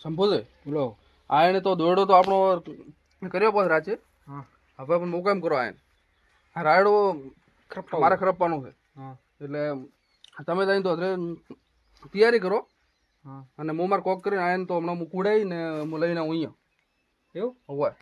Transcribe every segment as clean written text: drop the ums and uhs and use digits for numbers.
સંભોદે બોલો. આ એને તો દોડો તો આપણો કર્યો પણ રાચે. હા. હવે પણ મોકામ કરો આ રાયડો મારે ખરપવાનું છે. હા. એટલે તમે ત્યાં તો તૈયારી કરો. હા. અને હું મારે કોક કરીને આને તો હમણાં હું કુડાઈ ને હું લઈને આવું અહીંયા. એવું હોય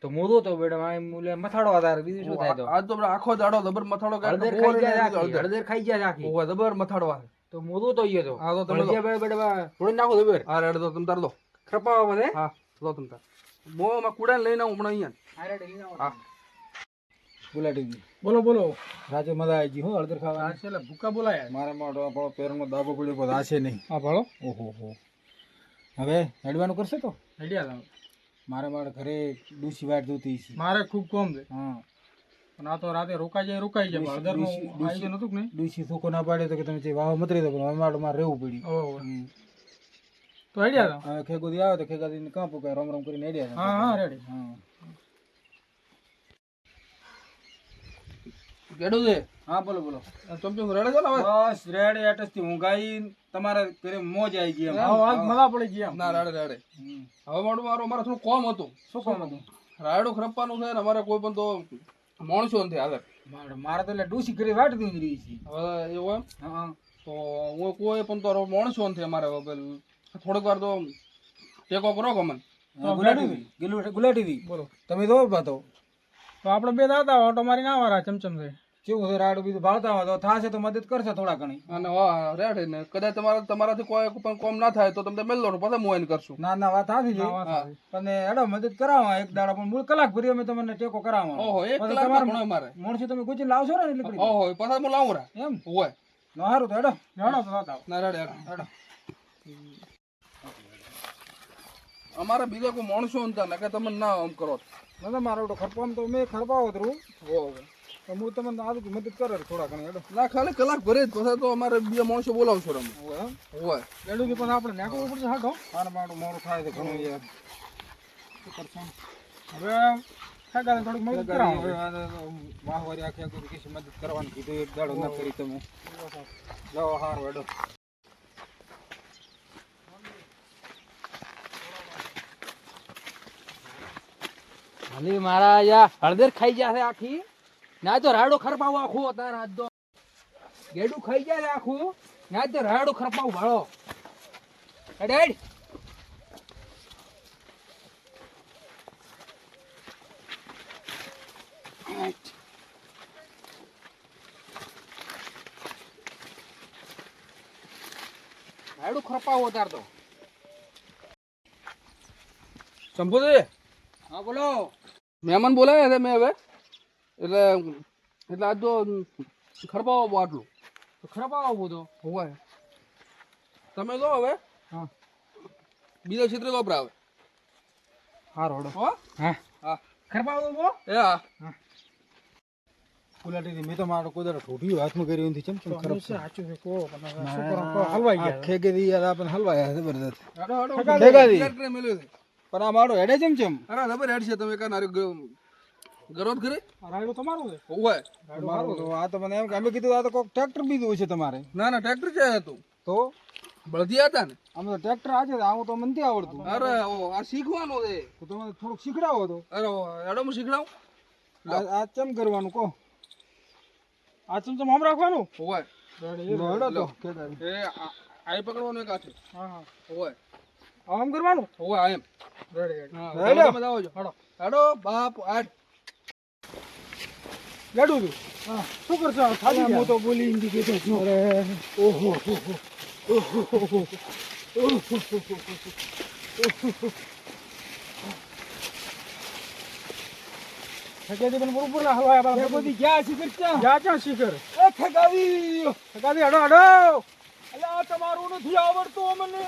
તો મોદો તો બેટા મથાડો આધાર બીજું શું થાય તો આજ તો આપણે આખો દાડો જબર મથાડો હળદર ખાઈ જાય આખી, હળદર ખાઈ જાય આખી. હોય જબર મથાડો આવે. તો મોદો તો ઈયો તો હા તો તમે હળદિયા બેટા થોડી નાખો જબર હા રેડ તો તમે તાર દો. ખપાવા બધે. હા લો તમે તાર મોમાં કુડાઈને લઈને આવું હમણાં અહીંયા. હા રેડ લઈને આવો. હા ગુલાટી બોલો બોલો રાજે મજા આવી ગઈ હું હળદર ખાવા. આ છે ભૂકા બોલાયા મારા માટે આપણો પેરનો દાબો પડ્યો પણ આ છે નહીં. હા ભાળો ઓહો હો. હવે હેડવાનું કરશે તો આઈડિયા લાવો. મારા ઘરે ડૂસી વાટ જોતી છે. મારે ખૂબ કોમ છે હા પણ આ તો રાતે રોકાઈ જાય હળદરનું આયોજન હતું કે નહીં. ડૂસી સૂકો ના પાડે તો કે તમે વાવ મતરી દો પણ અમારે મારે રહેવું પડ્યું. ઓહો તો આઈડિયા લાવો. હવે ખેગોદી આવે તો ખેગાદી કાં પૂકાય રોમ રોમ કરીને હેડ્યા. હા હા રેડી. હા કેડું છે. હા બોલો બોલો. ચમચમ રેડે છે ને હવે. બસ રેડ એટસથી ઊંઘાઈ તમારા ઘરે મોજ આવી ગઈ એમ. હા આજ મજા પડી ગઈ એમ. ના રેડે રેડે. હવે મારે થોડું કોમ હતું. શું કામ હતું? રાયડો ખરપવાનું છે ને અમારે કોઈ પણ તો માણસો નથી હાલે. મારે તો એટલે ડૂસી કરી વાટ દીધી રહી છે. હવે એવું એમ હા તો હું કોઈ પણ તો માણસો નથી અમારે થોડીક વાર તો ટેકો કરો ગમન. ગુલાટી બોલો તમે તો પાતો તો આપણે બે દાદા ઓટો મારી ના વાળા ચમચમ છે. કેવું છે રાડું બીજું ભાળતા હોય તો થાશે તો મદદ કરશે થોડા ઘણી. અને રેડે ને કદાચ તમારાથી કોઈ પણ કોમ ના થાય તો તમે મેલ લો પછી હું એને કરશું. ના ના વાત આવી હા, વાત છે આવી. અને એડો મદદ કરાવો એક દાડા પણ મૂળ કલાક ભરી અમે તમને ટેકો કરાવો. ઓહો એક પછી કલાક તમારે ભણો મારે. માણસો તમે ગુજી લાવશો ને એટલે પડી. ઓહો પછી હું લાવું રા એમ હોય ન હારું તો એડો જાણો તો દાદા ના રેડે રેડે. અમારે બીજા કોઈ માણસો હતા ને કે તમે ના આમ કરો. ના મારો ખરપામ તો મેં ખરપાવો તરું ઓહો તો હું તમને આ બધું મદદ કરે થોડા ઘણી એડો. ના ખાલી કલાક ભરે જ પછી તો અમારે બીજા માણસો બોલાવશો તમે. હોય એનું પણ આપણે નાખવું પડશે હાટો. મારે મારું મોડું થાય છે ઘણું યાર. શું કરશું? હવે કાકા થોડીક મદદ કરાવો. વાહવારી આખી આખી કશી મદદ કરવાનું કીધું એક દાડો ના કરી તમે જાઓ હારું એડો. હાલી મારા યા હળદર ખાઈ જશે આખી ના તો રાડો ખરપાવો આખું તાર આજ તો ગેડું ખાઈ જાય આખું ના તો રાડો ખરપાવ ભાળો હેડ રાડો ખરપાવો તાર તો સંપૂર્ણ હા બોલો મહેમાન બોલાયા છે મેં હવે એટલે આજ તો ખરપાવો આટલું તો ખરપાવો બધો હોય તમે જો હવે હા બીજા ક્ષેત્રે વાપરા આવે. હારું એડો. હો હા હા ખરપાવો બો એ હા ગુલાટી મેં તો મારો કોઈ દાડો ઠોઠિયું હાથમાં કર્યું નથી ચમ ચમ ખરાબ છે. સાચું છે કહો પણ હવે શું કરો કહો, હલવાઈ ગયા. ખેગેદી યાર આપણને હલવાયા જબરદસ્ત. હાડો હાડો ખેગાડી. ટ્રેક્ટર મેલ્યો છે. પણ આ મારો હેડે ચમ ચમ અરે ખબર હેડ છે તમે કાના ગરોત કરી આ રાયડો તમારું છે. હોય. મારો તો આ તો મને એમ કે અમે કીધું આ તો કોઈક ટ્રેક્ટર બીજું છે તમારે ના ના ટ્રેક્ટર છે હતું તો બળદિયા હતા ને. અમે તો ટ્રેક્ટર આજે આવું તો મને નથી આવડતું. અરે આ શીખવાનું છે. તો તમે થોડુંક શીખડાવો તો અરે હેડો હું શીખડાવું. આ ચમ કરવાનું કહો. આ ચમચમ આમ રાખવાનું. હોય હેડો તો ખેગાડી. એ આઈ પકડવાનું એક હાથે. હા હા હોય આમ કરવાનું. હોય આ એમ. Ready ready. હા હેડો. તમે જાઓ છો. હેડો હેડો બાપ આઠ. લેડું તું. હા શું કરશો ખાલી હું તો બોલી હિન્દી કહેતો છું. અરે ઓહો ખેગાડી પણ બરોબર ના હલવાય આપણા. બધી ક્યાં શીખર ક્યાં જા ક્યાં શીખર. એ ખેગાડી. ખેગાડી હડો હડો. અલે આ તમારું નથી આવડતું મને.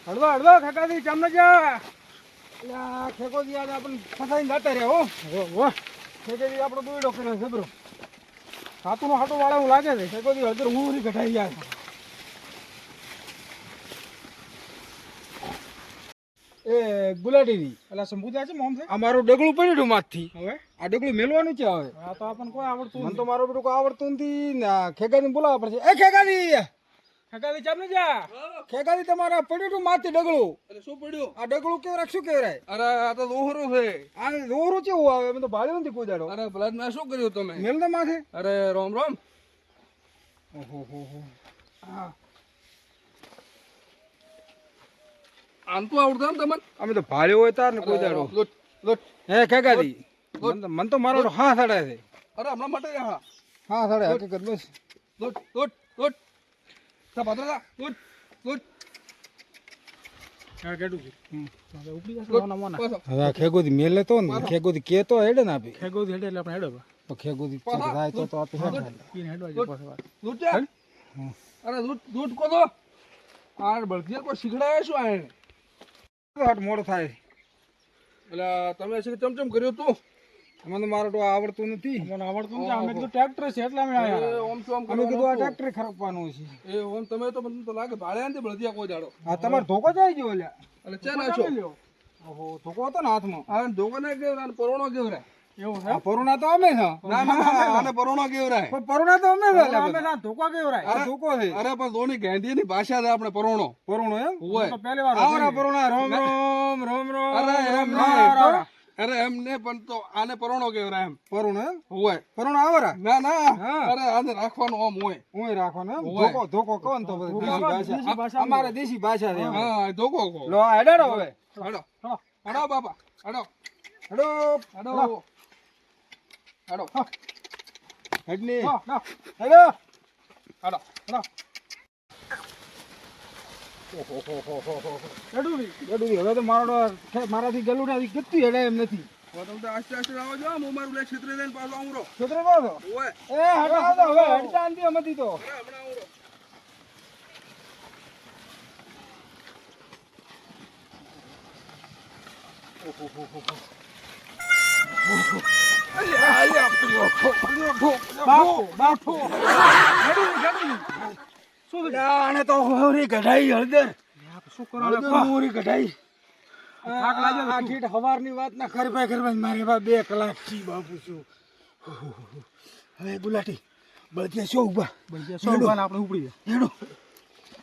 હળવા હળવા ખેગાડી ચમ ન જા. અલ્યા ખેગોદી યાર આપણને ફસાઈને જાતા રહ્યા હો. વાહ ખેગાડી આપણો દોયડો કર્યો જબરો. હાથુનો હાટો વાળા એવું લાગે છે. ખેગોદી હળદર હું નહીં કઢાઈ યાર. એ ગુલાટીની એટલે સંબુદા છે મોમ છે આ મારું ડગલું પડ્યું હતું માથથી હવે આ ડગલું મેલવાનું છે હવે આ તો આપણને કોઈ આવડતું મને તો મારો બેટું કોઈ આવડતું નથી ને આ ખેગાદી બોલાવવા પડશે એ ખેગાદી ખગાલી ચાપ ને જા ખેગાદી તમારા પડ્યું હતું માથથી ડગલું અરે શું પડ્યું? આ ડગલું કેવું રાખ શું કેવરાય અરે આ તો દોહરો છે. આ રોરું કેવું આવે મેં તો ભાળ્યું નથી કોઈ દાડો અરે ભલા મેં શું કર્યું તમે? મેલ ને માથે અરે રામ રામ. ઓહો હો હો આમ તો આવડતું ને તમને? અમે તો ભાળ્યો હોય તાર ને કોઈ દાડો લોટ લોટ. હે ખેગાદી મન તો મારો હા સડે છે અરે હમણાં માટે હા હા સડે હકીકત બસ લોટ લોટ લોટ. તા પાત્ર તા લોટ લોટ. હા કેડું છે હવે ઉપડી જશે લોટ. મોના મોના પાછો. હવે આ ખેગોદી મેલે તો ને ખેગોદી કે તો હેડે ને આપી ખેગોદી હેડે એટલે આપણે હેડો તો ખેગોદી થાય તો આપી હેડે પીને હેડવા જે પાછો વાર લોટ છે? અરે લોટ લોટ કો તો આ બળદિયા કોઈ શીખડાયા શું આ એને? હાટ મોડો થાય એટલે તમે શીખ ચમચમ કર્યું તું? મને તો મારો તો આવડતું નથી મને આવડતું નથી અમે કીધું ટ્રેક્ટર છે એટલે અમે આયા એ ઓમ શું આમ અમે કીધું આ કરવાનું હતું? ટ્રેક્ટર ખરપવાનું છે એ ઓમ તમે તો મને તો લાગે ભાળ્યા નથી બળદિયા કોઈ દાડો. આ તમારો ધોકો જાય ગયો લ્યા એટલે ચા નાખો. ઓહો ધોકો હતો ને હાથમાં આ ધોકો ના કેવરાય અને પરોણો કેવરાય. એવું છે આ પરુણા તો અમે છે ના ના આને પરોણો કેવરાય. પણ પરુણા તો અમે છે લ્યા અમે બધા. ના ધોકા ગયો રાય આ ધોકો છે અરે પણ ધોની ગાંધીની ભાષા છે આપણે પરોણો. પરુણો એમ હોય. તો પહેલી વાર આવરા પરુણા રોમ રોમ રોમ રોમ અરે એમ રોમ નહીં. રોમ. અરે એમ ને પણ તો આને પરોણો કેવરાય એમ. પરુણો એમ હોય. પરુણા આવરા ના ના હા. અરે આને રાખવાનું આમ હોય. હું રાખવાનો એમ હોય. ધોકો ધોકો કહો ને તો પછી દેશી ભાષા અમારે દેશી ભાષા છે હા ધોકો કહો. લો આ હેડાડો હવે હાડો હાડો બાપા હાડો હેડો હાડો હાડો હેડની હા ના હેડો હાડો હાડો. કેડું બી હેડું હવે તો મારાથી ગલું નથી કેટલી હેડે એમ નથી હવે તમે તો આસ્તે આસ્તે આવો છો. હું મારું લે ક્ષેત્રે જઈને પાછો આવું રહો. છોકરો બોલો હોય. એ હટાવ તો હવે હડતા અંતી અમતી તો અરે હમણાં આવું રહો. બાપુ આને તો હોરી કઢાઈ હળદર શું હળદર હોરી કઢાઈ થાક લાગ્યો આ ઠીટ હવારની વાત ના ખરભાઈ મારે બા 2 કલાક થી બાપુ છું હવે ગુલાટી બળદિયા શું ઉભા બળદિયા સો ઉભાને આપણે ઉપડી જાય હેડો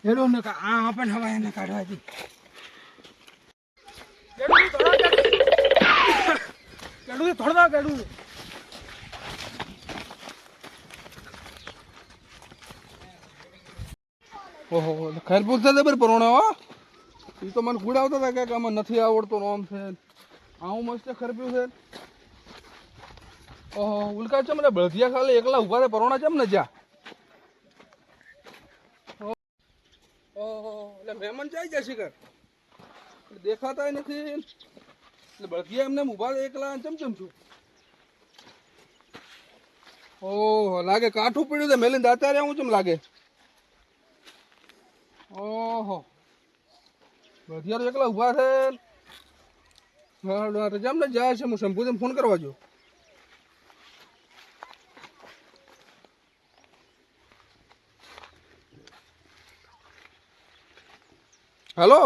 હેડો ને આ આપણ હવા એને કાઢવાથી કેડું થોડા કેડું ઓહો ખેરપૂર છે જબર પરોણો હો. એ તો મને ખુડાવતા હતા કે આમાં નથી આવડતો આમ છે આવું મસ્ત ખરપ્યું છે. ઓહો ઉલકા છે મને બળદિયા ખાલી એકલા ઉભા છે પરોણા છે ને જ્યાં. ઓહો એટલે મહેમાન જાય છે શિખર દેખાતા નથી એટલે બળદિયા એમને ઉભા છે એકલા ચમચમ છું. ઓહો લાગે કાઠું પડ્યું છે મેલીને દાતા રહ્યા હું ચમ લાગે. ઓહો બળદિયા તો એકલા ઉભા છે. જેમ ને જાય છે હું શંભુને ફોન કરવા જો. હેલો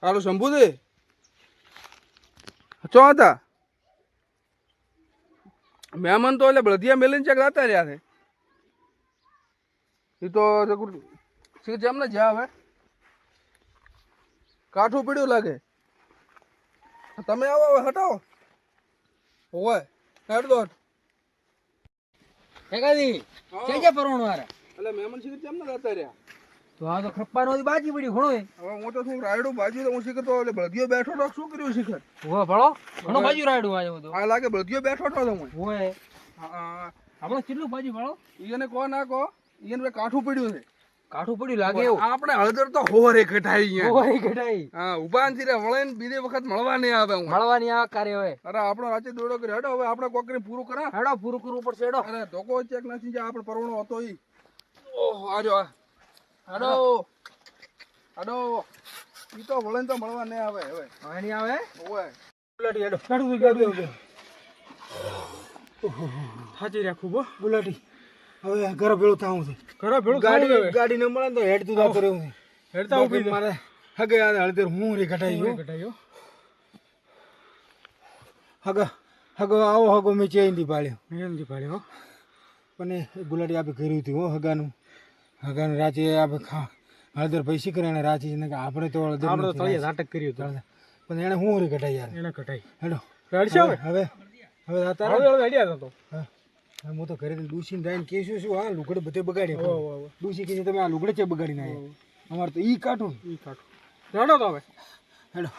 હાલો શંભુજી ચો હતા મહેમાન તો એટલે બળદિયા મેલીને ચેક જતા રહ્યા છે. એ તો જેમ ને જ્યાં હવે કાઠું પીડ્યું લાગે. તમે આવો હવે હટાવો હોય હેડ દો. ઠેકાજી કે પરોણો હારા એટલે મહેમાન શીખર કેમ ના જતા રહ્યા? તો આ તો ખપ્પાનો બાજી પડી ઘણો હવે હું તો શું રાયડું બાજુ તો હું શીખર તો એટલે બળદિયો બેઠો તો શું કર્યું શીખર? હોવે ભળો ઘણો બાજુ રાડું આવ્યો તો આ લાગે બળદિયો બેઠો તો હું. હોવે હા આપણો કેટલું બાજુ ભળો એને કહો ના કહો એને કાઠું પડ્યું છે. કાઠું પડ્યું લાગે એવું આપણે હળદર તો હોરે કઢાઈ અહીંયા. હોવે ઘટાઈ હા ઉભા નથી રે વળે ને બીજી વખત મળવા નહીં આવે હું. મળવાની આ કાર્ય હોય અરે આપણો રાતે દોડો કરી હેડો હવે આપણે કોકરી પૂરું કરા. હેડો પૂરું કરવું પડશે હેડો અરે ધોકો ચેક નથી જે આપણે પરવણો હતો ઈ. ઓહ આજો હેડો હેડો ઈ તો વળે ને તો મળવા નહીં આવે હવે. હવે નહીં આવે ઓય ગુલાટી હેડો કાઢું હાજી રાખું બો ગુલાટી હવે ઘરે ભેળું થાવું છે ઘરે ભેળું ગાડી ન મળે ને તો હેડતું જતું રહેવું છે હેડતા ઊભી બાકી મારે હગે આ હળદર હું રે ઘટાઈ ગયો કટાયો હગો આવો હગો મેં ચેન્જી પાડ્યો એમજી પાડ્યો પણ એ ગુલાટી આપણે કર્યું હતું હો હગાનું રાચે આપણે હળદર પૈસી કરે એને રાચી આપણે તો હળદર આપણે તો નથી તળિયે રાચી. નાટક કર્યું હતું પણ એને હું રે ઘટાઈ યાર એને કટાઈ હેડો રડશે હવે હવે હવે આ તારા હવે હેડ્યા હતો હા હું તો ઘરે ડૂસીને રહીને કહેશું શું હા લુગડે બધે બગાડ્યા ઓહો ડૂસી કહે તમે આ લુગડે છે બગાડીને આવ્યા અમારે તો ઈ કાઢું ઈ કાઢો રડો તો હવે હેડો